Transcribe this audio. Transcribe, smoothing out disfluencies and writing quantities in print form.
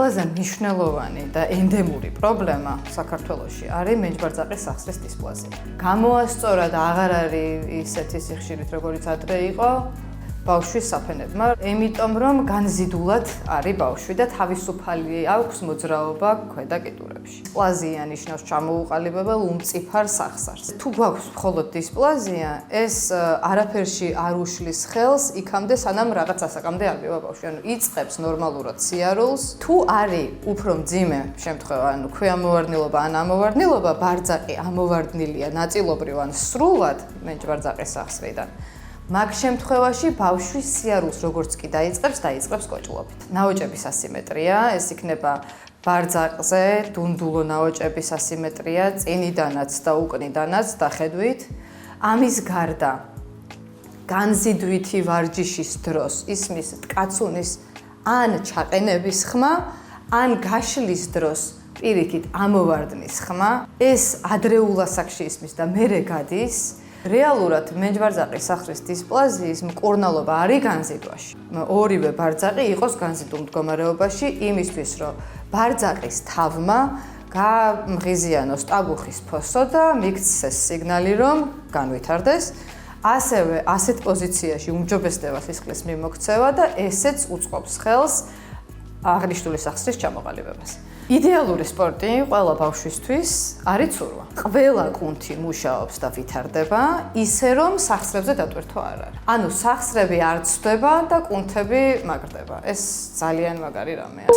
ყველაზე მნიშვნელოვანი და ენდემური პრობლემა საქართველოში არის მეჯბარძაყის სახსრის დისპლაზია. გამოასწორა და აღარ არის ისეთი სიხშირით, როგორიც ადრე იყო ბავშვის საფენებმა, იმიტომ რომ განზიდულად არის ბავშვი და თავისუფალი აქვს მოძრაობა ქვედა კიდურებში. დისპლაზია ნიშნავს ჩამოუყალიბებელ უმწიფარ სახსარს. თუ გვაქვს მხოლოდ დისპლაზია, ეს არაფერში არ უშლის ხელს იქამდე, სანამ რაღაც ასაკამდე არ მივა ბავშვი. ანუ იწყებს ნორმალურად სიარულს. თუ არის უფრო მძიმე შემთხვევა, ანუ ქვეამოვარდნილობა ან ამოვარდნილობა, ბარძაყი ამოვარდნილია ნაწილობრივ ან სრულად მეჯბარძაყის სახსრიდან. მაგ შემთხვევაში ბავშვის სიარულს როგორც კი დაიწყებს კოჭლობით. ნაოჭების ასიმეტრია, ეს იქნება ბარძაყზე დუნდულო ნაოჭების ასიმეტრია, წინიდანაც და უკნიდანაც დახედვით. ამის გარდა განზიდვითი ვარჯიშის დროს ისმის ტკაცუნის ან ჩაყენების ხმა, ან გაშლის დროს პირიქით ამოვარდნის ხმა, ეს ადრეულ ასაკში ისმის და მერე გადის. რეალურად მეჯბარძაყის სახსრის დისპლაზიის მკურნალობა არის განზიდვაში. ორივე ბარძაყი იყოს განზიდულ მდგომარეობაში იმისთვის, რომ ბარძაყის თავმა გამღიზიანოს ტაბუხის ფოსო და მიქცეს სიგნალი, რომ განვითარდეს. ასევე ასეთ პოზიციაში უმჯობესდება სისხლის მიმოქცევა და ესეც უწყობს ხელს აღნიშნული სახსრის ჩამოყალიბებას. იდეალური სპორტი ყველა ბავშვისთვის არის ცურვა. ყველა კუნთი მუშაობს და ვითარდება, ისე რომ სახსრებზე დატვირთვა არ არის. ანუ სახსრები არ ცვდება და კუნთები მაგრდება. ეს ძალიან მაგარი რამეა.